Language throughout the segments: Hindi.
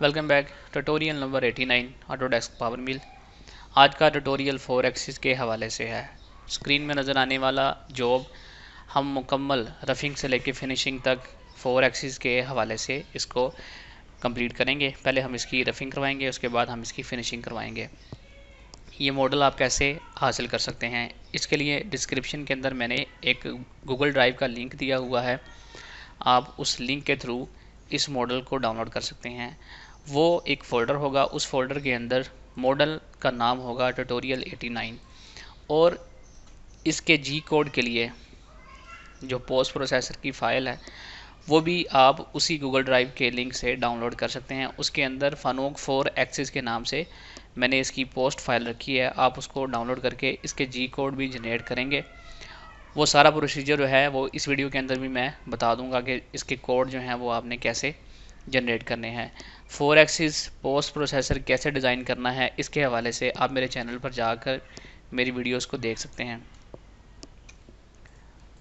Welcome back. Tutorial number 89 Autodesk power mill. आज का ट्यूटोरियल 4 एक्सिस के हवाले से है। स्क्रीन में नज़र आने वाला जॉब हम मुकम्मल रफिंग से लेके फिनिशिंग तक 4 एक्सिस के हवाले से इसको कंप्लीट करेंगे। पहले हम इसकी रफिंग करवाएंगे, उसके बाद हम इसकी फिनिशिंग करवाएंगे। ये मॉडल आप कैसे हासिल कर सकते हैं, इसके लिए डिस्क्रिप्शन के अंदर मैंने एक गूगल ड्राइव का लिंक दिया हुआ है। आप उस लिंक के थ्रू इस मॉडल को डाउनलोड कर सकते हैं। वो एक फ़ोल्डर होगा, उस फोल्डर के अंदर मॉडल का नाम होगा ट्यूटोरियल 89 और इसके जी कोड के लिए जो पोस्ट प्रोसेसर की फ़ाइल है वो भी आप उसी गूगल ड्राइव के लिंक से डाउनलोड कर सकते हैं। उसके अंदर फनोक 4 एक्सिस के नाम से मैंने इसकी पोस्ट फाइल रखी है। आप उसको डाउनलोड करके इसके जी कोड भी जनरेट करेंगे। वो सारा प्रोसीजर जो है वो इस वीडियो के अंदर भी मैं बता दूंगा कि इसके कोड जो हैं वो आपने कैसे जनरेट करने हैं। 4 एक्सिस पोस्ट प्रोसेसर कैसे डिज़ाइन करना है, इसके हवाले से आप मेरे चैनल पर जाकर मेरी वीडियोस को देख सकते हैं।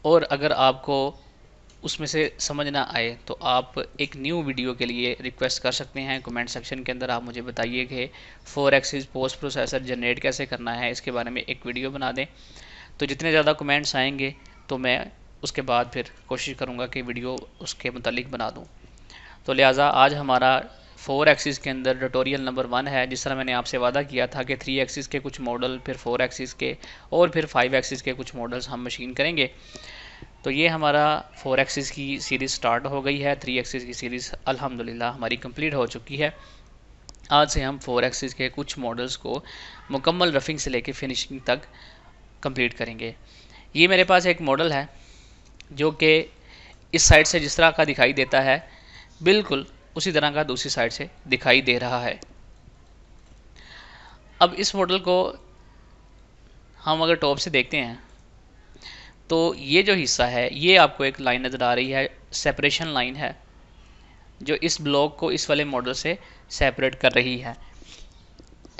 और अगर आपको उसमें से समझ ना आए तो आप एक न्यू वीडियो के लिए रिक्वेस्ट कर सकते हैं। कमेंट सेक्शन के अंदर आप मुझे बताइए कि 4 एक्सिस पोस्ट प्रोसेसर जनरेट कैसे करना है, इसके बारे में एक वीडियो बना दें। तो जितने ज़्यादा कमेंट्स आएंगे तो मैं उसके बाद फिर कोशिश करूँगा कि वीडियो उसके मुतालिक बना दूँ। तो लिहाजा आज हमारा 4 एक्सिस के अंदर ट्यूटोरियल नंबर 1 है। जिस तरह मैंने आपसे वादा किया था कि 3 एक्सिस के कुछ मॉडल, फिर 4 एक्सिस के और फिर 5 एक्सिस के कुछ मॉडल्स हम मशीन करेंगे। तो ये हमारा 4 एक्सिस की सीरीज़ स्टार्ट हो गई है। 3 एक्सिस की सीरीज़ अल्हम्दुलिल्लाह हमारी कंप्लीट हो चुकी है। आज से हम 4 एक्सिस के कुछ मॉडल्स को मुकम्मल रफिंग से लेकर फिनिशिंग तक कंप्लीट करेंगे। ये मेरे पास एक मॉडल है जो कि इस साइड से जिस तरह का दिखाई देता है बिल्कुल उसी तरह का दूसरी साइड से दिखाई दे रहा है। अब इस मॉडल को हम अगर टॉप से देखते हैं तो ये जो हिस्सा है ये आपको एक लाइन नज़र आ रही है, सेपरेशन लाइन है जो इस ब्लॉक को इस वाले मॉडल से सेपरेट कर रही है।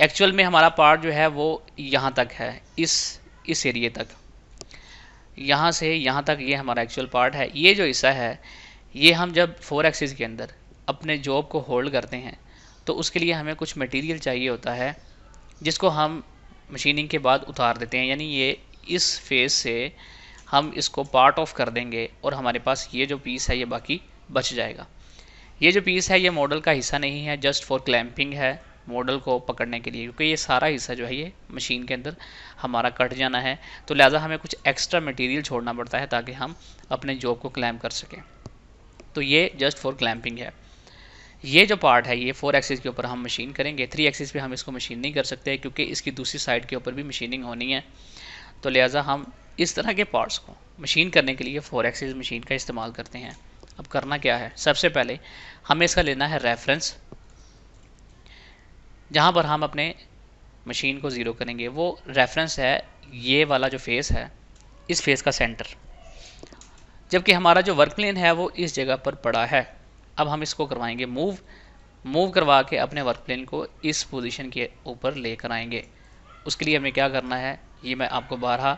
एक्चुअल में हमारा पार्ट जो है वो यहाँ तक है, इस एरिए तक, यहाँ से यहाँ तक ये हमारा एक्चुअल पार्ट है। ये जो हिस्सा है ये हम जब 4 एक्सिस के अंदर अपने जॉब को होल्ड करते हैं तो उसके लिए हमें कुछ मटेरियल चाहिए होता है जिसको हम मशीनिंग के बाद उतार देते हैं। यानी ये इस फेस से हम इसको पार्ट ऑफ कर देंगे और हमारे पास ये जो पीस है ये बाकी बच जाएगा। ये जो पीस है ये मॉडल का हिस्सा नहीं है, जस्ट फॉर क्लैंपिंग है, मॉडल को पकड़ने के लिए, क्योंकि ये सारा हिस्सा जो है ये मशीन के अंदर हमारा कट जाना है। तो लिहाजा हमें कुछ एक्स्ट्रा मटेरियल छोड़ना पड़ता है ताकि हम अपने जॉब को क्लैम्प कर सकें। तो ये जस्ट फॉर क्लैंपिंग है। ये जो पार्ट है ये 4 एक्सिस के ऊपर हम मशीन करेंगे। 3 एक्सिस पे हम इसको मशीन नहीं कर सकते क्योंकि इसकी दूसरी साइड के ऊपर भी मशीनिंग होनी है। तो लिहाजा हम इस तरह के पार्ट्स को मशीन करने के लिए 4 एक्सिस मशीन का इस्तेमाल करते हैं। अब करना क्या है, सबसे पहले हमें इसका लेना है रेफरेंस, जहाँ पर हम अपने मशीन को ज़ीरो करेंगे। वो रेफरेंस है ये वाला जो फेस है, इस फेस का सेंटर, जबकि हमारा जो वर्क प्लेन है वो इस जगह पर पड़ा है। अब हम इसको करवाएंगे मूव करवा के अपने वर्क प्लेन को इस पोजीशन के ऊपर लेकर आएंगे। उसके लिए हमें क्या करना है ये मैं आपको बारहा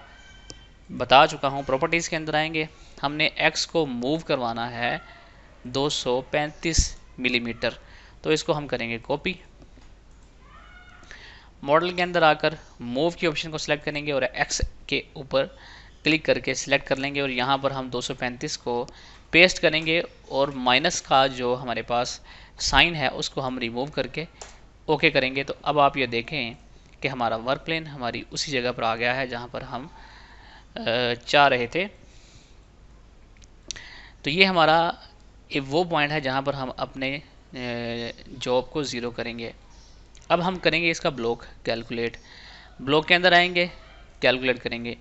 बता चुका हूँ। प्रॉपर्टीज़ के अंदर आएंगे, हमने एक्स को मूव करवाना है 235 मिलीमीटर, तो इसको हम करेंगे कॉपी। मॉडल के अंदर आकर मूव की ऑप्शन को सिलेक्ट करेंगे और एक्स के ऊपर क्लिक करके सिलेक्ट कर लेंगे और यहाँ पर हम 235 को पेस्ट करेंगे और माइनस का जो हमारे पास साइन है उसको हम रिमूव करके ओके करेंगे। तो अब आप ये देखें कि हमारा वर्क प्लेन हमारी उसी जगह पर आ गया है जहाँ पर हम चाह रहे थे। तो ये हमारा वो पॉइंट है जहाँ पर हम अपने जॉब को ज़ीरो करेंगे। अब हम करेंगे इसका ब्लॉक कैलकुलेट। ब्लॉक के अंदर आएंगे, कैलकुलेट करेंगे।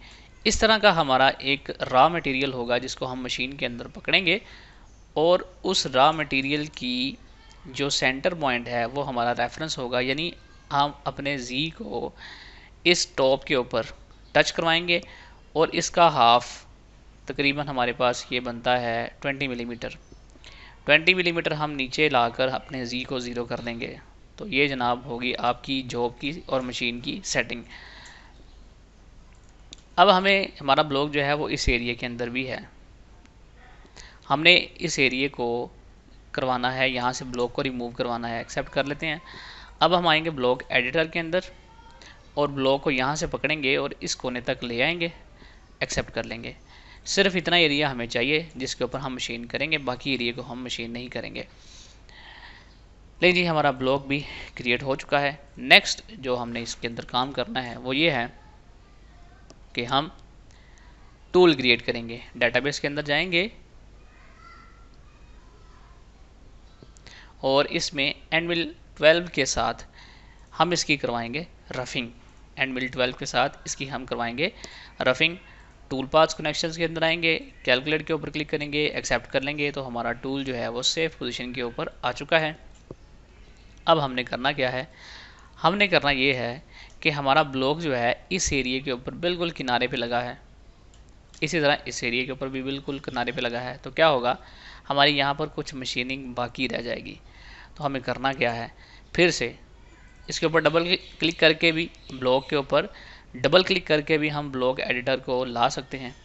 इस तरह का हमारा एक रॉ मटेरियल होगा जिसको हम मशीन के अंदर पकड़ेंगे और उस रॉ मटेरियल की जो सेंटर पॉइंट है वो हमारा रेफरेंस होगा। यानी हम अपने जी को इस टॉप के ऊपर टच करवाएंगे और इसका हाफ तकरीबन हमारे पास ये बनता है 20 मिलीमीटर। 20 मिलीमीटर हम नीचे लाकर अपने जी को ज़ीरो कर देंगे। तो ये जनाब होगी आपकी जॉब की और मशीन की सेटिंग। अब हमें हमारा ब्लॉक जो है वो इस एरिया के अंदर भी है। हमने इस एरिया को करवाना है, यहाँ से ब्लॉक को रिमूव करवाना है, एक्सेप्ट कर लेते हैं। अब हम आएंगे ब्लॉक एडिटर के अंदर और ब्लॉक को यहाँ से पकड़ेंगे और इस कोने तक ले आएंगे, एक्सेप्ट कर लेंगे। सिर्फ इतना एरिया हमें चाहिए जिसके ऊपर हम मशीन करेंगे, बाकी एरिया को हम मशीन नहीं करेंगे। लेकिन जी हमारा ब्लॉक भी क्रिएट हो चुका है। नेक्स्ट जो हमने इसके अंदर काम करना है वो ये है कि हम टूल क्रिएट करेंगे। डेटाबेस के अंदर जाएंगे और इसमें एंडमिल 12 के साथ हम इसकी करवाएंगे रफिंग। एंडमिल 12 के साथ इसकी हम करवाएंगे रफिंग। टूल पाथ्स कनेक्शंस के अंदर आएंगे, कैलकुलेट के ऊपर क्लिक करेंगे, एक्सेप्ट कर लेंगे, तो हमारा टूल जो है वो सेफ पोजीशन के ऊपर आ चुका है। अब हमने करना क्या है, हमने करना ये है कि हमारा ब्लॉक जो है इस एरिया के ऊपर बिल्कुल किनारे पे लगा है, इसी तरह इस एरिया के ऊपर भी बिल्कुल किनारे पे लगा है। तो क्या होगा, हमारी यहाँ पर कुछ मशीनिंग बाकी रह जाएगी। तो हमें करना क्या है, फिर से इसके ऊपर डबल क्लिक करके भी, ब्लॉक के ऊपर डबल क्लिक करके भी हम ब्लॉक एडिटर को ला सकते हैं।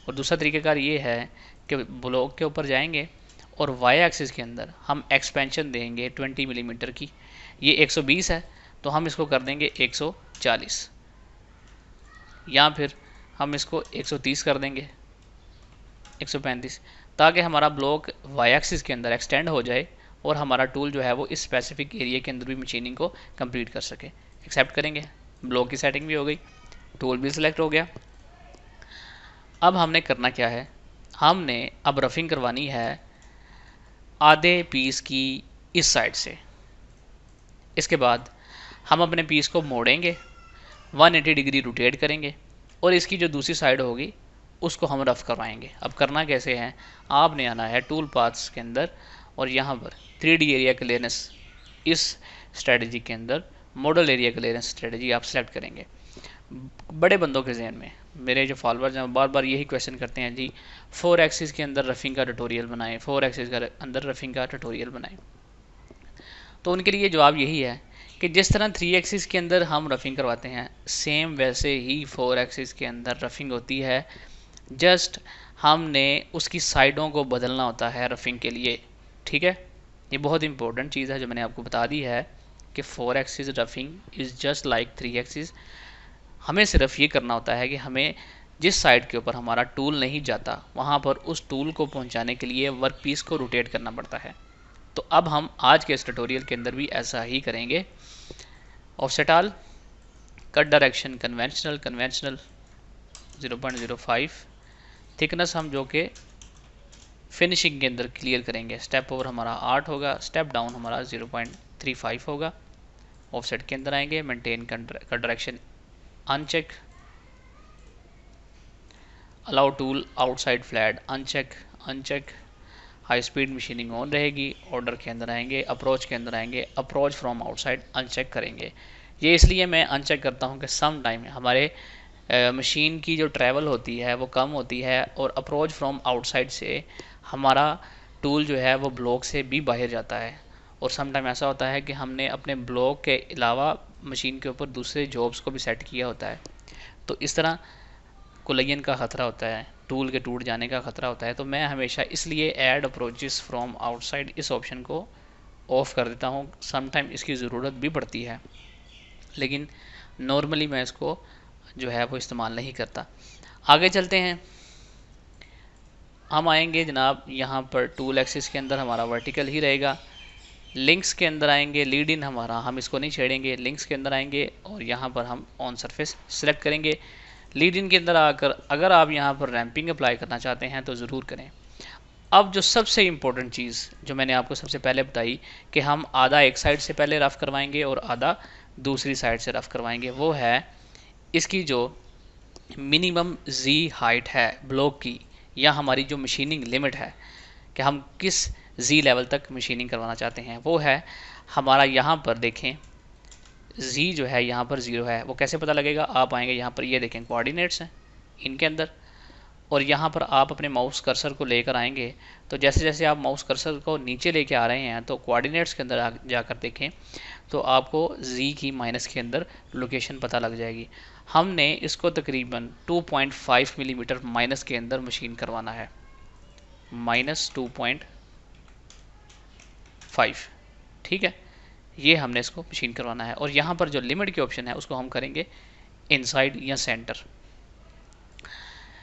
और दूसरा तरीक़ाकार ये है कि ब्लॉक के ऊपर जाएंगे और वाई एक्सिस के अंदर हम एक्सपेंशन देंगे 20 मिलीमीटर की। ये 120 है तो हम इसको कर देंगे 140, या फिर हम इसको 130 कर देंगे, 135, ताकि हमारा ब्लॉक वाई एक्सिस के अंदर एक्सटेंड हो जाए और हमारा टूल जो है वो इस स्पेसिफिक एरिया के अंदर भी मशीनिंग को कंप्लीट कर सके। एक्सेप्ट करेंगे, ब्लॉक की सेटिंग भी हो गई, टूल भी सिलेक्ट हो गया। अब हमने करना क्या है, हमने अब रफिंग करवानी है आधे पीस की इस साइड से। इसके बाद हम अपने पीस को मोड़ेंगे, 180 डिग्री रोटेट करेंगे और इसकी जो दूसरी साइड होगी उसको हम रफ करवाएंगे। अब करना कैसे है, आपने आना है टूल पाथ्स के अंदर और यहाँ पर 3D एरिया क्लियरेंस, इस स्ट्रेटजी के अंदर मॉडल एरिया क्लियरेंस स्ट्रेटजी आप सेलेक्ट करेंगे। बड़े बंदों के जहन में, मेरे जो फॉलोअर्स हैं बार बार यही क्वेश्चन करते हैं, जी 4 एक्सिस के अंदर रफिंग का ट्यूटोरियल बनाएं, 4 एक्सिस के अंदर रफिंग का ट्यूटोरियल बनाएं। तो उनके लिए जवाब यही है कि जिस तरह 3 एक्सिस के अंदर हम रफिंग करवाते हैं, सेम वैसे ही 4 एक्सिस के अंदर रफिंग होती है। जस्ट हमने उसकी साइडों को बदलना होता है रफिंग के लिए, ठीक है। ये बहुत इंपॉर्टेंट चीज़ है जो मैंने आपको बता दी है कि 4 axis roughing is just like 3 axis. हमें सिर्फ ये करना होता है कि हमें जिस साइड के ऊपर हमारा टूल नहीं जाता वहाँ पर उस टूल को पहुँचाने के लिए वर्क पीस को रोटेट करना पड़ता है। तो अब हम आज के इस ट्यूटोरियल के अंदर भी ऐसा ही करेंगे। Offset all, cut direction conventional, conventional 0.05, thickness हम जो कि फिनिशिंग के अंदर क्लियर करेंगे। स्टेप ओवर हमारा 8 होगा, स्टेप डाउन हमारा 0.35 होगा। ऑफसेट के अंदर आएंगे, maintain cut direction uncheck, allow tool outside flat uncheck, uncheck, high speed machining on रहेगी। ऑर्डर के अंदर आएंगे, अप्रोच के अंदर आएंगे, अप्रोच फ्रॉम आउटसाइड अनचेक करेंगे। ये इसलिए मैं अनचेक करता हूँ कि सम टाइम हमारे मशीन की जो ट्रैवल होती है वो कम होती है और अप्रोच फ्रॉम आउटसाइड से हमारा टूल जो है वो ब्लॉक से भी बाहर जाता है। और सम टाइम ऐसा होता है कि हमने अपने ब्लॉक के अलावा मशीन के ऊपर दूसरे जॉब्स को भी सेट किया होता है, तो इस तरह कोलिजन का ख़तरा होता है, टूल के टूट जाने का ख़तरा होता है। तो मैं हमेशा इसलिए ऐड अप्रोचेस फ्रॉम आउटसाइड इस ऑप्शन को ऑफ़ कर देता हूँ। सम टाइम इसकी ज़रूरत भी पड़ती है, लेकिन नॉर्मली मैं इसको जो है वो इस्तेमाल नहीं करता। आगे चलते हैं, हम आएंगे जनाब यहाँ पर टूल एक्सिस के अंदर हमारा वर्टिकल ही रहेगा। लिंक्स के अंदर आएंगे, लीड इन हमारा, हम इसको नहीं छेड़ेंगे। लिंक्स के अंदर आएंगे और यहाँ पर हम ऑन सरफेस सेलेक्ट करेंगे। लीड इन के अंदर आकर अगर आप यहाँ पर रैंपिंग अप्लाई करना चाहते हैं तो ज़रूर करें। अब जो सबसे इम्पोर्टेंट चीज़ जो मैंने आपको सबसे पहले बताई कि हम आधा एक साइड से पहले रफ़ करवाएंगे और आधा दूसरी साइड से रफ़ करवाएंगे, वो है इसकी जो मिनिमम जी हाइट है ब्लॉक की, या हमारी जो मशीनिंग लिमिट है कि हम किस जी लेवल तक मशीनिंग करवाना चाहते हैं, वो है हमारा यहाँ पर देखें जी जो है यहाँ पर 0 है। वो कैसे पता लगेगा, आप आएंगे यहाँ पर, ये देखें कोऑर्डिनेट्स हैं इनके अंदर, और यहाँ पर आप अपने माउस कर्सर को लेकर आएंगे तो जैसे जैसे आप माउस कर्सर को नीचे लेके आ रहे हैं तो कोऑर्डिनेट्स के अंदर जाकर देखें तो आपको जी की माइनस के अंदर लोकेशन पता लग जाएगी। हमने इसको तकरीबन 2.5 मिलीमीटर माइनस के अंदर मशीन करवाना है, -2.5 5। ठीक है, ये हमने इसको मशीन करवाना है। और यहाँ पर जो लिमिट के ऑप्शन है उसको हम करेंगे इनसाइड या सेंटर।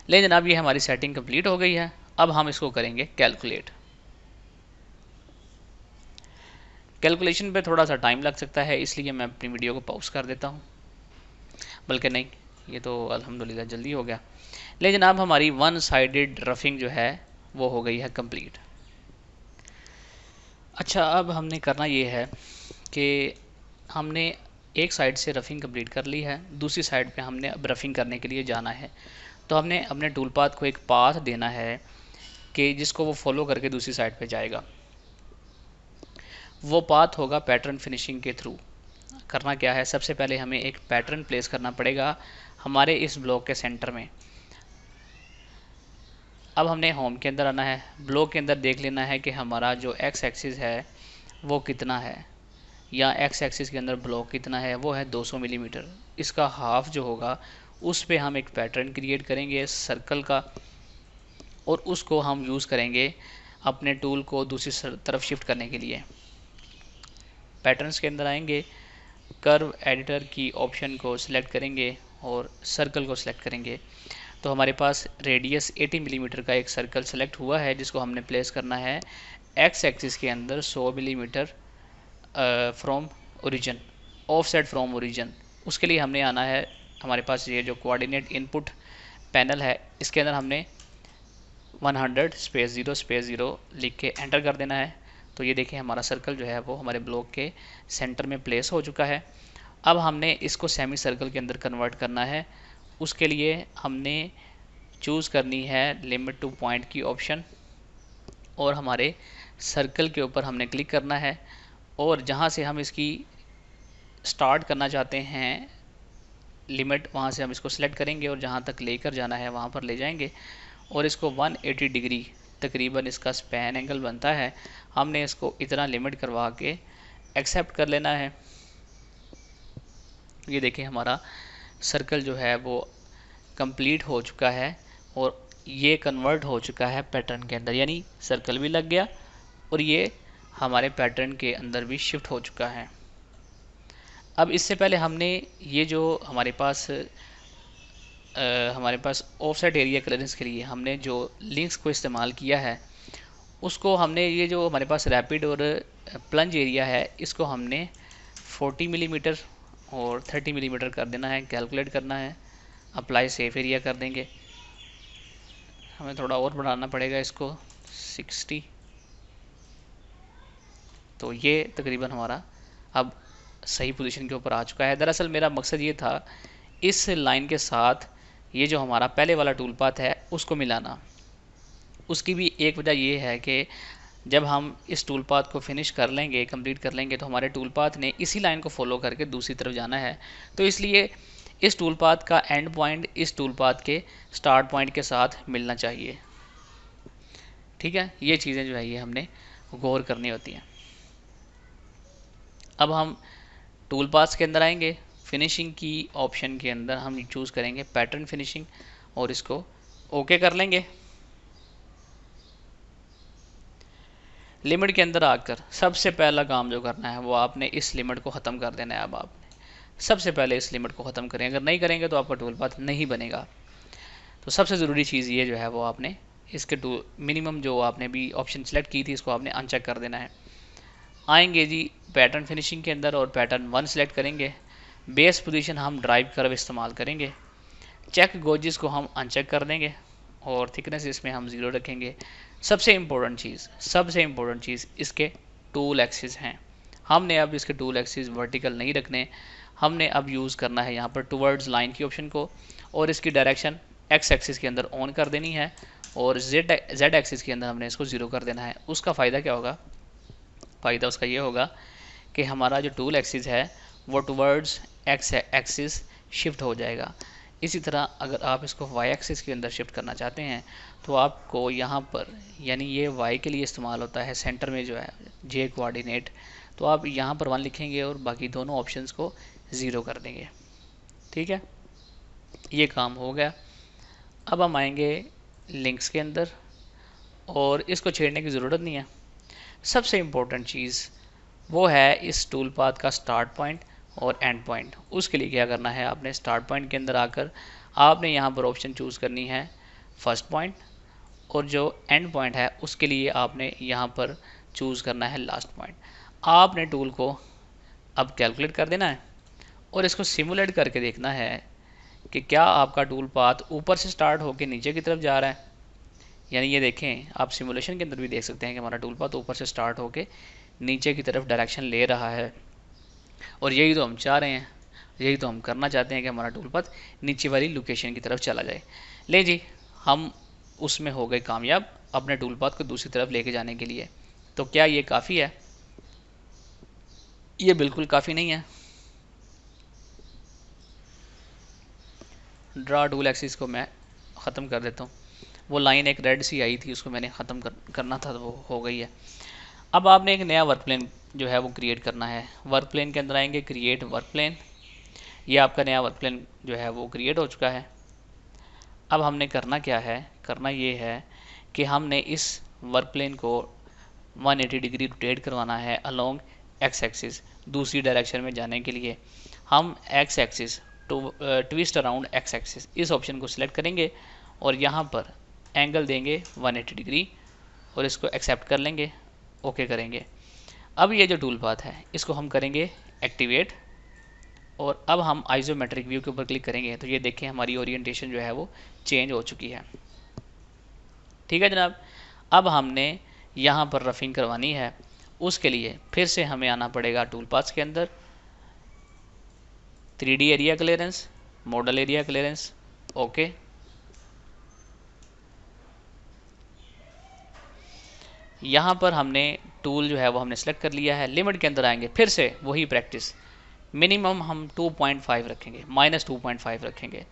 ले जनाब, ये हमारी सेटिंग कंप्लीट हो गई है। अब हम इसको करेंगे कैलकुलेट। कैलकुलेशन पे थोड़ा सा टाइम लग सकता है, इसलिए मैं अपनी वीडियो को पॉज कर देता हूँ। बल्कि नहीं, ये तो अल्हम्दुलिल्लाह जल्दी हो गया। ले जनाब, हमारी वन साइडेड रफिंग जो है वो हो गई है कंप्लीट। अच्छा, अब हमने करना ये है कि हमने एक साइड से रफिंग कंप्लीट कर ली है, दूसरी साइड पे हमने अब रफिंग करने के लिए जाना है। तो हमने अपने टूल पाथ को एक पाथ देना है कि जिसको वो फॉलो करके दूसरी साइड पे जाएगा। वो पाथ होगा पैटर्न फिनिशिंग के थ्रू। करना क्या है, सबसे पहले हमें एक पैटर्न प्लेस करना पड़ेगा हमारे इस ब्लॉक के सेंटर में। अब हमने होम के अंदर आना है, ब्लॉक के अंदर देख लेना है कि हमारा जो एक्स एक्सिस है वो कितना है, या एक्स एक्सिस के अंदर ब्लॉक कितना है, वो है 200 मिलीमीटर। इसका हाफ जो होगा उस पे हम एक पैटर्न क्रिएट करेंगे सर्कल का, और उसको हम यूज़ करेंगे अपने टूल को दूसरी तरफ शिफ्ट करने के लिए। पैटर्न्स के अंदर आएंगे, कर्व एडिटर की ऑप्शन को सिलेक्ट करेंगे और सर्कल को सिलेक्ट करेंगे। तो हमारे पास रेडियस 80 मिलीमीटर का एक सर्कल सेलेक्ट हुआ है, जिसको हमने प्लेस करना है एक्स एक्सिस के अंदर 100 millimetre from origin, offset from origin. उसके लिए हमने आना है, हमारे पास ये जो कोऑर्डिनेट इनपुट पैनल है इसके अंदर हमने 100 स्पेस 0 स्पेस 0 लिख के एंटर कर देना है। तो ये देखें, हमारा सर्कल जो है वो हमारे ब्लॉक के सेंटर में प्लेस हो चुका है। अब हमने इसको सेमी सर्कल के अंदर कन्वर्ट करना है। उसके लिए हमने चूज़ करनी है लिमिट टू पॉइंट की ऑप्शन, और हमारे सर्कल के ऊपर हमने क्लिक करना है, और जहाँ से हम इसकी स्टार्ट करना चाहते हैं लिमिट, वहाँ से हम इसको सिलेक्ट करेंगे और जहाँ तक लेकर जाना है वहाँ पर ले जाएंगे। और इसको 180 डिग्री तकरीबन इसका स्पैन एंगल बनता है। हमने इसको इतना लिमिट करवा के एक्सेप्ट कर लेना है। ये देखिए, हमारा सर्कल जो है वो कंप्लीट हो चुका है और ये कन्वर्ट हो चुका है पैटर्न के अंदर, यानी सर्कल भी लग गया और ये हमारे पैटर्न के अंदर भी शिफ्ट हो चुका है। अब इससे पहले हमने ये जो हमारे पास ऑफसेट एरिया क्लियरेंस के लिए हमने जो लिंक्स को इस्तेमाल किया है, उसको हमने ये जो हमारे पास रैपिड और प्लंज एरिया है इसको हमने 40 मिलीमीटर और 30 मिलीमीटर कर देना है, कैलकुलेट करना है। अप्लाई सेफ एरिया कर देंगे, हमें थोड़ा और बढ़ाना पड़ेगा इसको 60। तो ये तकरीबन हमारा अब सही पोजीशन के ऊपर आ चुका है। दरअसल मेरा मकसद ये था इस लाइन के साथ ये जो हमारा पहले वाला टूल पाथ है उसको मिलाना। उसकी भी एक वजह ये है कि जब हम इस टूल पाथ को फिनिश कर लेंगे, कंप्लीट कर लेंगे, तो हमारे टूल पाथ ने इसी लाइन को फॉलो करके दूसरी तरफ जाना है। तो इसलिए इस टूल पाथ का एंड पॉइंट इस टूल पाथ के स्टार्ट पॉइंट के साथ मिलना चाहिए। ठीक है, ये चीज़ें जो है ये हमने गौर करनी होती हैं। अब हम टूल पाथ्स के अंदर आएंगे, फिनिशिंग की ऑप्शन के अंदर हम चूज़ करेंगे पैटर्न फिनिशिंग और इसको ओके कर लेंगे। लिमिट के अंदर आकर सबसे पहला काम जो करना है वो आपने इस लिमिट को ख़त्म कर देना है। अब आपने सबसे पहले इस लिमिट को ख़त्म करें, अगर नहीं करेंगे तो आपका टूल पाथ नहीं बनेगा। तो सबसे ज़रूरी चीज़ ये जो है वो आपने इसके मिनिमम जो आपने भी ऑप्शन सेलेक्ट की थी इसको आपने अनचेक कर देना है। आएंगे जी पैटर्न फिनिशिंग के अंदर और पैटर्न 1 सेलेक्ट करेंगे। बेस पोजीशन हम ड्राइव कर्व इस्तेमाल करेंगे। चेक गोजेस को हम अनचेक कर देंगे और थिकनेस इसमें हम 0 रखेंगे। सबसे इम्पोर्टेंट चीज़ इसके टूल एक्सिस हैं। हमने अब इसके टूल एक्सिस वर्टिकल नहीं रखने, हमने अब यूज़ करना है यहाँ पर टूवर्ड्स लाइन की ऑप्शन को, और इसकी डायरेक्शन एक्स एक्सिस के अंदर ऑन कर देनी है और जेड एक्सिस के अंदर हमने इसको 0 कर देना है। उसका फ़ायदा क्या होगा? फ़ायदा उसका ये होगा कि हमारा जो टूल एक्सिस है वो टूवर्ड्स एक्स एक्सिस शिफ्ट हो जाएगा। इसी तरह अगर आप इसको वाई एक्सिस के अंदर शिफ्ट करना चाहते हैं तो आपको यहाँ पर, यानी ये वाई के लिए इस्तेमाल होता है सेंटर में जो है जे कोऑर्डिनेट, तो आप यहाँ पर 1 लिखेंगे और बाकी दोनों ऑप्शंस को 0 कर देंगे। ठीक है, ये काम हो गया। अब हम आएंगे लिंक्स के अंदर और इसको छेड़ने की ज़रूरत नहीं है। सबसे इम्पोर्टेंट चीज़ वो है इस टूल पाथ का स्टार्ट पॉइंट और एंड पॉइंट। उसके लिए क्या करना है, आपने स्टार्ट पॉइंट के अंदर आकर आपने यहाँ पर ऑप्शन चूज़ करनी है फर्स्ट पॉइंट, और जो एंड पॉइंट है उसके लिए आपने यहाँ पर चूज़ करना है लास्ट पॉइंट। आपने टूल को अब कैलकुलेट कर देना है और इसको सिमुलेट करके देखना है कि क्या आपका टूल पाथ ऊपर से स्टार्ट होकर नीचे की तरफ जा रहा है। यानी ये देखें, आप सिमुलेशन के अंदर भी देख सकते हैं कि हमारा टूल पाथ ऊपर से स्टार्ट होकर नीचे की तरफ डायरेक्शन ले रहा है, और यही तो हम चाह रहे हैं, यही तो हम करना चाहते हैं कि हमारा टूल पाथ नीचे वाली लोकेशन की तरफ चला जाए। ले जी, हम उसमें हो गए कामयाब अपने टूल पाथ को दूसरी तरफ लेके जाने के लिए। तो क्या ये काफ़ी है? ये बिल्कुल काफ़ी नहीं है। ड्रा टूल एक्सिस को मैं ख़त्म कर देता हूँ। वो लाइन एक रेड सी आई थी, उसको मैंने ख़त्म करना था, तो वो हो गई है। अब आपने एक नया वर्क प्लेन जो है वो क्रिएट करना है। वर्क प्लेन के अंदर आएंगे, क्रिएट वर्क प्लेन। ये आपका नया वर्क प्लेन जो है वो क्रिएट हो चुका है। अब हमने करना क्या है, करना ये है कि हमने इस वर्क प्लेन को 180 डिग्री रोटेट करवाना है अलोंग एक्स एक्सिस। दूसरी डायरेक्शन में जाने के लिए हम x axis twist around x axis इस ऑप्शन को सिलेक्ट करेंगे और यहाँ पर एंगल देंगे 180 डिग्री और इसको एक्सेप्ट कर लेंगे, ओके करेंगे। अब ये जो टूल पाथ है इसको हम करेंगे एक्टिवेट, और अब हम आइसोमेट्रिक व्यू के ऊपर क्लिक करेंगे तो ये देखें हमारी ओरिएंटेशन जो है वो चेंज हो चुकी है। ठीक है जनाब, अब हमने यहाँ पर रफिंग करवानी है। उसके लिए फिर से हमें आना पड़ेगा टूल पाथ्स के अंदर, 3D area clearance, model area clearance, okay. यहाँ पर हमने टूल जो है वो हमने सेलेक्ट कर लिया है। लिमिट के अंदर आएंगे, फिर से वही प्रैक्टिस, मिनिमम हम 2.5 रखेंगे, -2.5 रखेंगे।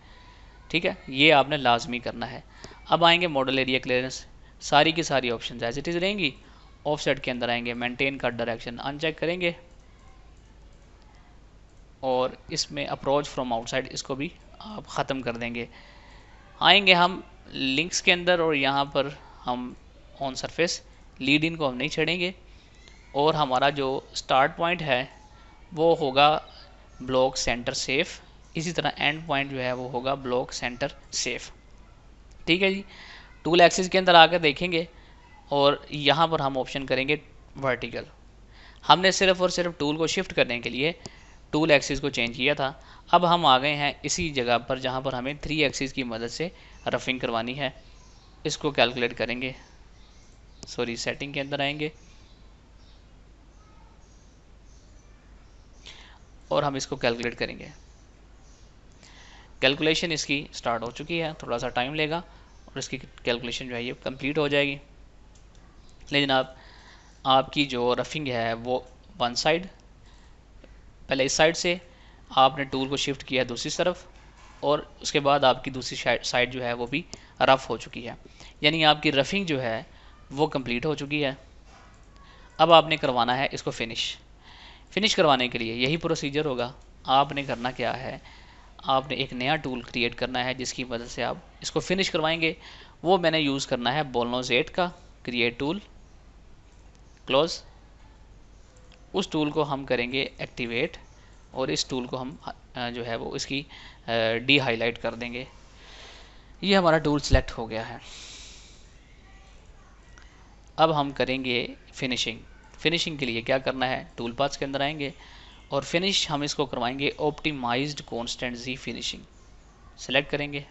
ठीक है, ये आपने लाजमी करना है। अब आएंगे मॉडल एरिया क्लियरेंस, सारी की सारी ऑप्शन एज इट इज़ रहेंगी। ऑफसेट के अंदर आएंगे, मेंटेन कट डायरेक्शन अनचेक करेंगे, और इसमें अप्रोच फ्रॉम आउटसाइड इसको भी आप ख़त्म कर देंगे। आएंगे हम लिंक्स के अंदर और यहाँ पर हम ऑन सरफेस लीड इन को हम नहीं छेड़ेंगे, और हमारा जो स्टार्ट पॉइंट है वो होगा ब्लॉक सेंटर सेफ। इसी तरह एंड पॉइंट जो है वो होगा ब्लॉक सेंटर सेफ। ठीक है जी, टूल एक्सिस के अंदर आकर देखेंगे और यहाँ पर हम ऑप्शन करेंगे वर्टिकल। हमने सिर्फ और सिर्फ टूल को शिफ्ट करने के लिए टूल एक्सिस को चेंज किया था। अब हम आ गए हैं इसी जगह पर जहाँ पर हमें 3 एक्सिस की मदद से रफिंग करवानी है। इसको कैलकुलेट करेंगे, सॉरी सेटिंग के अंदर आएंगे और हम इसको कैलकुलेट करेंगे। कैलकुलेशन इसकी स्टार्ट हो चुकी है, थोड़ा सा टाइम लेगा और इसकी कैलकुलेशन जो है ये कंप्लीट हो जाएगी। लेकिन जनाब, आपकी जो रफिंग है वो वन साइड, पहले इस साइड से आपने टूल को शिफ्ट किया दूसरी तरफ, और उसके बाद आपकी दूसरी साइड जो है वो भी रफ़ हो चुकी है। यानी आपकी रफिंग जो है वो कंप्लीट हो चुकी है। अब आपने करवाना है इसको फिनिश करवाने के लिए यही प्रोसीजर होगा। आपने करना क्या है, आपने एक नया टूल क्रिएट करना है जिसकी मदद से आप इसको फिनिश करवाएंगे। वो मैंने यूज़ करना है बोलनोज 8 का क्रिएट टूल, क्लोज। उस टूल को हम करेंगे एक्टिवेट और इस टूल को हम जो है वो इसकी डी हाईलाइट कर देंगे। ये हमारा टूल सिलेक्ट हो गया है। अब हम करेंगे फिनिशिंग के लिए क्या करना है, टूल पाथ्स के अंदर आएंगे और फिनिश हम इसको करवाएंगे optimised constant G finishing, select करेंगे।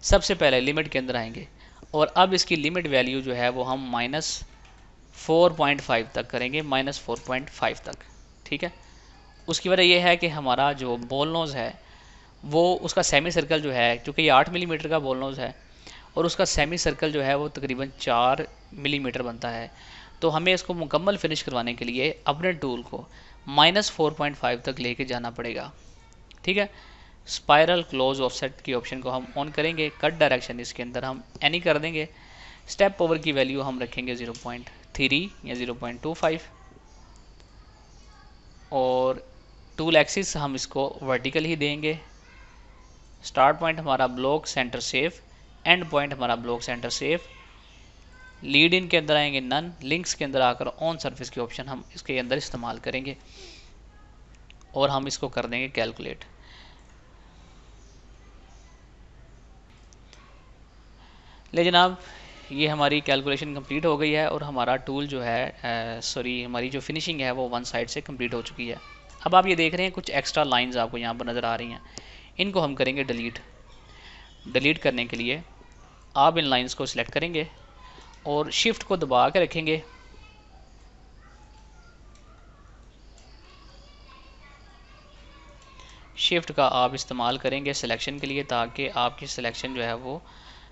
सबसे पहले लिमिट के अंदर आएंगे और अब इसकी लिमिट वैल्यू जो है वो हम -4.5 तक करेंगे, -4.5 तक। ठीक है, उसकी वजह यह है कि हमारा जो बॉल नोज़ है वो उसका सेमी सर्कल जो है, क्योंकि ये 8 मिलीमीटर का बॉल नोज़ है और उसका सेमी सर्कल जो है वो तकरीबन 4 मिलीमीटर बनता है। तो हमें इसको मुकम्मल फिनिश करवाने के लिए अपने टूल को -4.5 तक लेके जाना पड़ेगा। ठीक है, स्पाइरल क्लोज ऑफसेट की ऑप्शन को हम ऑन करेंगे, कट डायरेक्शन इसके अंदर हम एनी कर देंगे, स्टेप ओवर की वैल्यू हम रखेंगे 0.3 या 0.25, और टूल एक्सिस हम इसको वर्टिकल ही देंगे। स्टार्ट पॉइंट हमारा block center safe, end point हमारा block center safe, lead in के अंदर आएंगे नन, लिंक्स के अंदर आकर ऑन सरफेस के ऑप्शन हम इसके अंदर इस्तेमाल करेंगे और हम इसको कर देंगे कैलकुलेट। ले जनाब, ये हमारी कैलकुलेशन कंप्लीट हो गई है और हमारा टूल जो है सॉरी हमारी जो फिनिशिंग है वो वन साइड से कंप्लीट हो चुकी है। अब आप ये देख रहे हैं कुछ एक्स्ट्रा लाइंस आपको यहाँ पर नज़र आ रही हैं, इनको हम करेंगे डिलीट। डिलीट करने के लिए आप इन लाइंस को सिलेक्ट करेंगे और शिफ्ट को दबा के रखेंगे। शिफ्ट का आप इस्तेमाल करेंगे सिलेक्शन के लिए ताकि आपकी सिलेक्शन जो है वो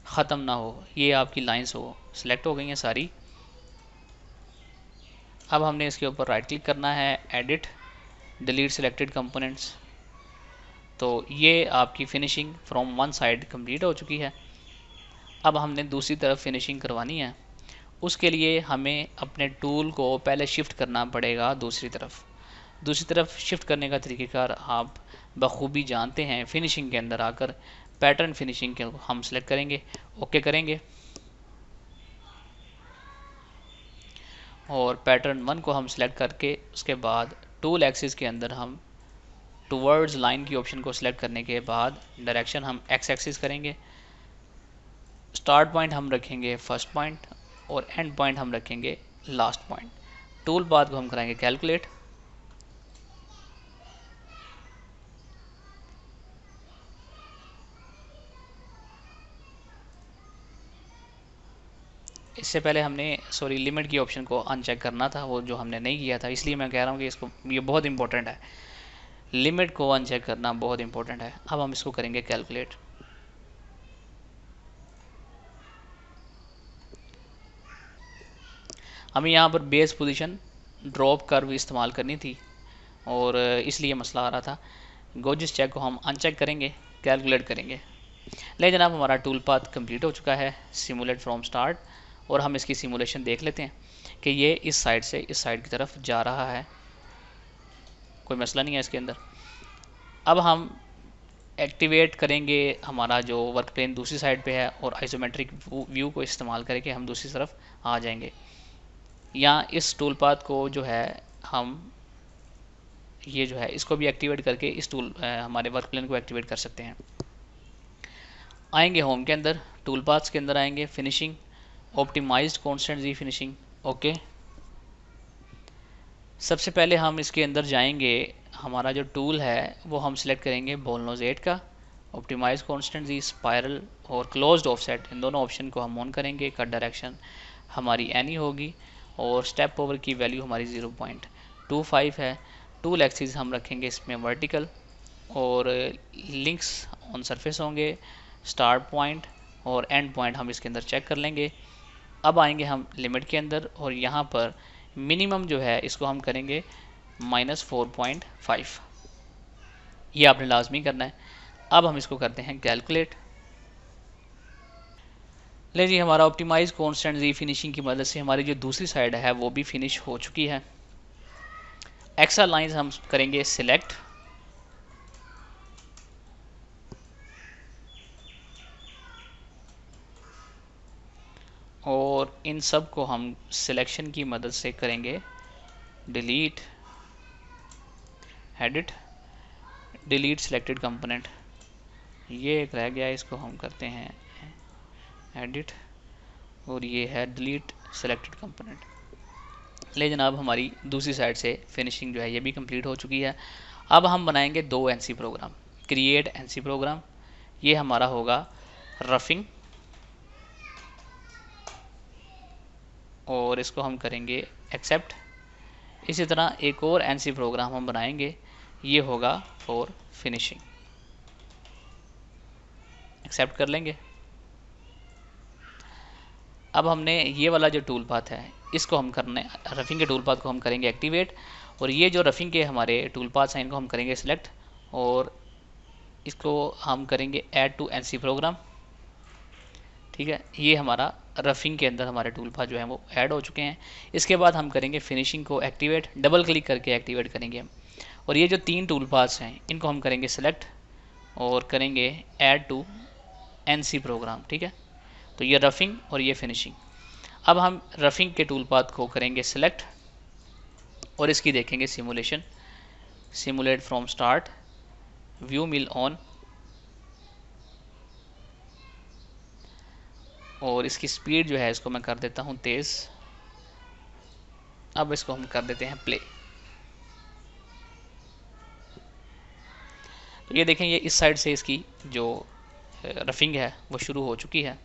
ख़त्म ना हो। ये आपकी लाइंस हो सिलेक्ट हो गई हैं सारी। अब हमने इसके ऊपर राइट क्लिक करना है, एडिट, डिलीट सिलेक्टेड कंपोनेंट्स। तो ये आपकी finishing from one side complete हो चुकी है। अब हमने दूसरी तरफ फिनिशिंग करवानी है, उसके लिए हमें अपने टूल को पहले शिफ्ट करना पड़ेगा दूसरी तरफ। दूसरी तरफ शिफ्ट करने का तरीक़ेकार आप बखूबी जानते हैं। फिनिशिंग के अंदर आकर पैटर्न फिनिशिंग के हम सेलेक्ट करेंगे, ओके करेंगे और पैटर्न 1 को हम सेलेक्ट करके उसके बाद टूल एक्सिस के अंदर हम टूवर्ड्स लाइन की ऑप्शन को सिलेक्ट करने के बाद डायरेक्शन हम एक्स एक्सिस करेंगे। स्टार्ट पॉइंट हम रखेंगे फर्स्ट पॉइंट और एंड पॉइंट हम रखेंगे लास्ट पॉइंट। टूल पाथ को हम कराएंगे कैलकुलेट। इससे पहले हमने सॉरी लिमिट की ऑप्शन को अनचेक करना था, वो जो हमने नहीं किया था, इसलिए मैं कह रहा हूँ कि इसको ये बहुत इंपॉर्टेंट है, लिमिट को अनचेक करना बहुत इंपॉर्टेंट है। अब हम इसको करेंगे कैलकुलेट। हमें यहाँ पर बेस पोजीशन ड्रॉप कर्व इस्तेमाल करनी थी और इसलिए मसला आ रहा था। गोजिस चेक को हम अनचेक करेंगे, कैलकुलेट करेंगे। ले जनाब, हमारा टूल पाथ कंप्लीट हो चुका है, सिमुलेट फ्रॉम स्टार्ट। और हम इसकी सिमुलेशन देख लेते हैं कि ये इस साइड से इस साइड की तरफ जा रहा है, कोई मसला नहीं है इसके अंदर। अब हम एक्टिवेट करेंगे हमारा जो वर्क प्लेन दूसरी साइड पे है और आइसोमेट्रिक व्यू को इस्तेमाल करके हम दूसरी तरफ आ जाएंगे। यहाँ इस टूल पाथ को जो है हम ये जो है इसको भी एक्टिवेट करके इस टूल हमारे वर्क प्लेन को एक्टिवेट कर सकते हैं। आएंगे होम के अंदर, टूल पाथ्स के अंदर आएंगे, finishing, optimised constant G finishing, okay. सबसे पहले हम इसके अंदर जाएंगे, हमारा जो टूल है वो हम सिलेक्ट करेंगे बॉल नोज 8 का, ऑप्टिमाइज कांस्टेंट जी, स्पायरल और क्लोज्ड ऑफसेट, इन दोनों ऑप्शन को हम ऑन करेंगे। कट डायरेक्शन हमारी एनी होगी और स्टेप ओवर की वैल्यू हमारी 0.25 है। टूल एक्सिस हम रखेंगे इसमें वर्टिकल और लिंक्स ऑन सरफेस होंगे। स्टार्ट पॉइंट और एंड पॉइंट हम इसके अंदर चेक कर लेंगे। अब आएंगे हम लिमिट के अंदर और यहाँ पर मिनिमम जो है इसको हम करेंगे -4.5, ये आपने लाजमी करना है। अब हम इसको करते हैं कैलकुलेट। ले जी, हमारा ऑप्टिमाइज कांस्टेंट जी फिनिशिंग की मदद से हमारी जो दूसरी साइड है वो भी फिनिश हो चुकी है। एक्स्ट्रा लाइंस हम करेंगे सिलेक्ट और इन सब को हम सिलेक्शन की मदद से करेंगे delete, edit, delete selected component. ये एक रह गया, इसको हम करते हैं एडिट और ये है डिलीट सिलेक्टेड कंपोनेंट। ले जनाब, हमारी दूसरी साइड से फिनिशिंग जो है ये भी कंप्लीट हो चुकी है। अब हम बनाएंगे 2 NC program. Create NC program, ये हमारा होगा रफिंग और इसको हम करेंगे एक्सेप्ट। इसी तरह एक और एनसी प्रोग्राम हम बनाएंगे, ये होगा फॉर फिनिशिंग, एक्सेप्ट कर लेंगे। अब हमने ये वाला जो टूल पाथ है इसको हम करने, रफिंग के टूल पाथ को हम करेंगे एक्टिवेट और ये जो रफिंग के हमारे टूल पाथ्स हैं इनको हम करेंगे सिलेक्ट और इसको हम करेंगे ऐड टू एनसी प्रोग्राम। ठीक है, ये हमारा रफिंग के अंदर हमारे टूल पाथ जो है वो ऐड हो चुके हैं। इसके बाद हम करेंगे फिनिशिंग को एक्टिवेट, डबल क्लिक करके एक्टिवेट करेंगे और ये जो 3 टूल पाथ्स हैं इनको हम करेंगे सिलेक्ट और करेंगे ऐड टू एनसी प्रोग्राम। ठीक है, तो ये रफिंग और ये फिनिशिंग। अब हम रफिंग के टूल पाथ को करेंगे सिलेक्ट और इसकी देखेंगे simulation, simulate from start, view mill on, और इसकी स्पीड जो है इसको मैं कर देता हूँ तेज़। अब इसको हम कर देते हैं प्ले। तो ये देखें, ये इस साइड से इसकी जो रफिंग है वो शुरू हो चुकी है।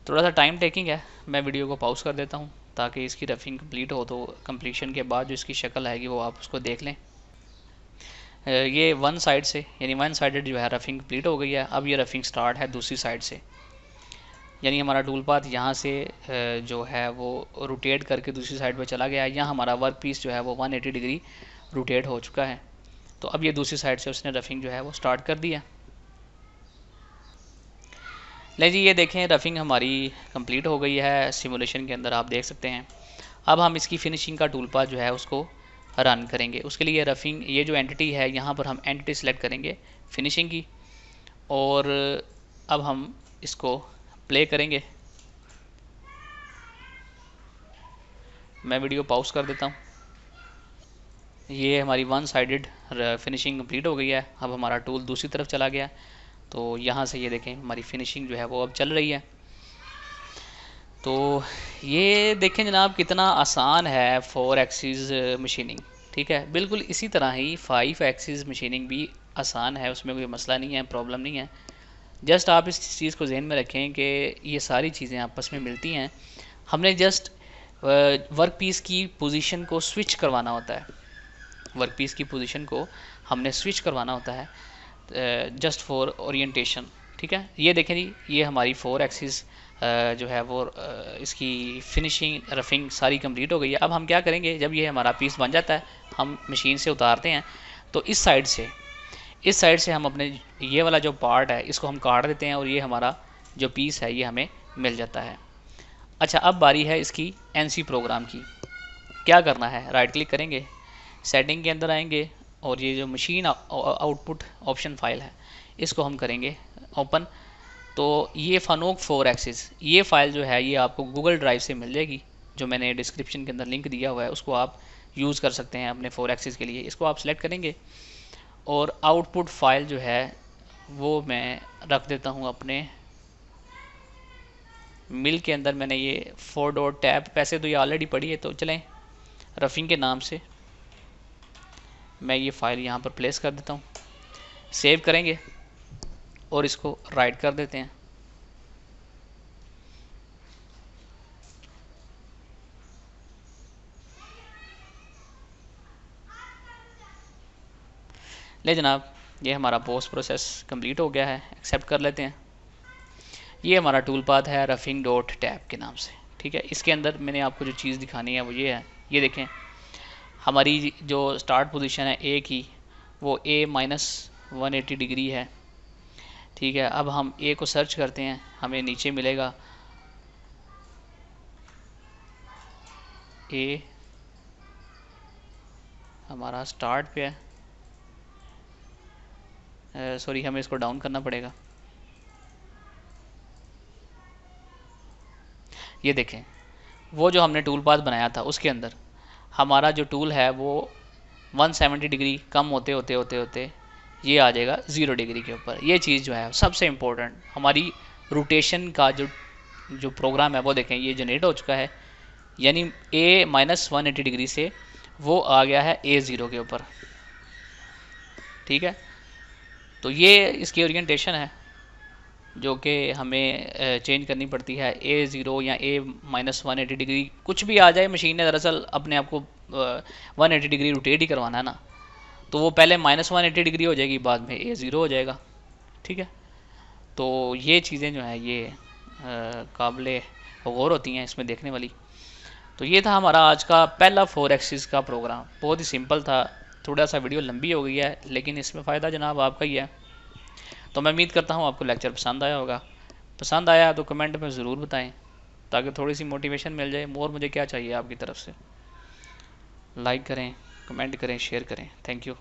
थोड़ा सा टाइम टेकिंग है, मैं वीडियो को पॉज कर देता हूँ ताकि इसकी रफिंग कंप्लीट हो, तो कंप्लीशन के बाद जो इसकी शक्ल आएगी वो आप उसको देख लें। ये वन साइड से यानी वन साइडेड जो है रफिंग कंप्लीट हो गई है। अब ये रफिंग स्टार्ट है दूसरी साइड से, यानी हमारा टूल पाथ यहाँ से जो है वो रोटेट करके दूसरी साइड पे चला गया है। यहाँ हमारा वर्क पीस जो है वो 180 डिग्री रोटेट हो चुका है। तो अब ये दूसरी साइड से उसने रफिंग जो है वो स्टार्ट कर दिया। ले जी, ये देखें रफिंग हमारी कंप्लीट हो गई है। सिमुलेशन के अंदर आप देख सकते हैं। अब हम इसकी फिनिशिंग का टूल पाथ जो है उसको रन करेंगे। उसके लिए रफिंग ये जो एंटिटी है यहाँ पर हम एंटिटी सेलेक्ट करेंगे फिनिशिंग की, और अब हम इसको प्ले करेंगे। मैं वीडियो पॉज कर देता हूँ। ये हमारी वन साइडेड फिनिशिंग कंप्लीट हो गई है। अब हमारा टूल दूसरी तरफ चला गया, तो यहाँ से ये देखें हमारी फिनिशिंग जो है वो अब चल रही है। तो ये देखें जनाब कितना आसान है 4 एक्सिस मशीनिंग। ठीक है, बिल्कुल इसी तरह ही 5 एक्सिस मशीनिंग भी आसान है, उसमें कोई मसला नहीं है, प्रॉब्लम नहीं है। जस्ट आप इस चीज़ को जहन में रखें कि ये सारी चीज़ें आपस में मिलती हैं। हमने जस्ट वर्क पीस की पोजीशन को स्विच करवाना होता है, वर्क पीस की पोजीशन को हमने स्विच करवाना होता है जस्ट फॉर ओरिएंटेशन। ठीक है, ये देखें जी, ये हमारी 4 एक्सिस जो है वो इसकी फिनिशिंग रफिंग सारी कंप्लीट हो गई है। अब हम क्या करेंगे, जब ये हमारा पीस बन जाता है हम मशीन से उतारते हैं, तो इस साइड से हम अपने ये वाला जो पार्ट है इसको हम काट देते हैं और ये हमारा जो पीस है ये हमें मिल जाता है। अच्छा, अब बारी है इसकी एनसी प्रोग्राम की। क्या करना है, राइट क्लिक करेंगे, सेटिंग के अंदर आएंगे और ये जो मशीन आउटपुट ऑप्शन फाइल है इसको हम करेंगे ओपन। तो ये फानोक 4 एक्सिस ये फ़ाइल जो है ये आपको गूगल ड्राइव से मिल जाएगी, जो मैंने डिस्क्रिप्शन के अंदर लिंक दिया हुआ है, उसको आप यूज़ कर सकते हैं अपने 4 एक्सिस के लिए। इसको आप सेलेक्ट करेंगे और आउटपुट फाइल जो है वो मैं रख देता हूँ अपने मिल के अंदर। मैंने ये 4 डॉट टैब, पैसे तो ये ऑलरेडी पड़ी है, तो चलें रफिंग के नाम से मैं ये फ़ाइल यहाँ पर प्लेस कर देता हूँ। सेव करेंगे और इसको राइट कर देते हैं। ले जनाब, ये हमारा पोस्ट प्रोसेस कंप्लीट हो गया है, एक्सेप्ट कर लेते हैं। ये हमारा टूल पाथ है रफिंग डॉट टैब के नाम से। ठीक है, इसके अंदर मैंने आपको जो चीज़ दिखानी है वो ये है, ये देखें हमारी जो स्टार्ट पोजीशन है ए की वो A-180 डिग्री है। ठीक है, अब हम ए को सर्च करते हैं, हमें नीचे मिलेगा ए हमारा स्टार्ट पे है। सॉरी, हमें इसको डाउन करना पड़ेगा। ये देखें वो जो हमने टूल पाथ बनाया था उसके अंदर हमारा जो टूल है वो 170 डिग्री कम होते होते होते होते ये आ जाएगा 0 डिग्री के ऊपर। ये चीज़ जो है सबसे इम्पोर्टेंट, हमारी रोटेशन का जो प्रोग्राम है वो देखें ये जनरेट हो चुका है, यानी A-180 डिग्री से वो आ गया है A0 के ऊपर। ठीक है, तो ये इसकी ओरिएंटेशन है जो कि हमें चेंज करनी पड़ती है। A0 या A-180 डिग्री कुछ भी आ जाए, मशीन ने दरअसल अपने आप को 180 डिग्री रोटेट ही करवाना है ना, तो वो पहले -180 डिग्री हो जाएगी, बाद में A0 हो जाएगा। ठीक है, तो ये चीज़ें जो हैं ये काबिल गौर होती हैं इसमें देखने वाली। तो ये था हमारा आज का पहला 4 एक्सिस का प्रोग्राम, बहुत ही सिंपल था। थोड़ा सा वीडियो लंबी हो गई है लेकिन इसमें फ़ायदा जनाब आपका ही है। तो मैं उम्मीद करता हूँ आपको लेक्चर पसंद आया होगा। पसंद आया तो कमेंट में ज़रूर बताएं ताकि थोड़ी सी मोटिवेशन मिल जाए। और मुझे क्या चाहिए आपकी तरफ से, लाइक करें, कमेंट करें, शेयर करें। Thank you.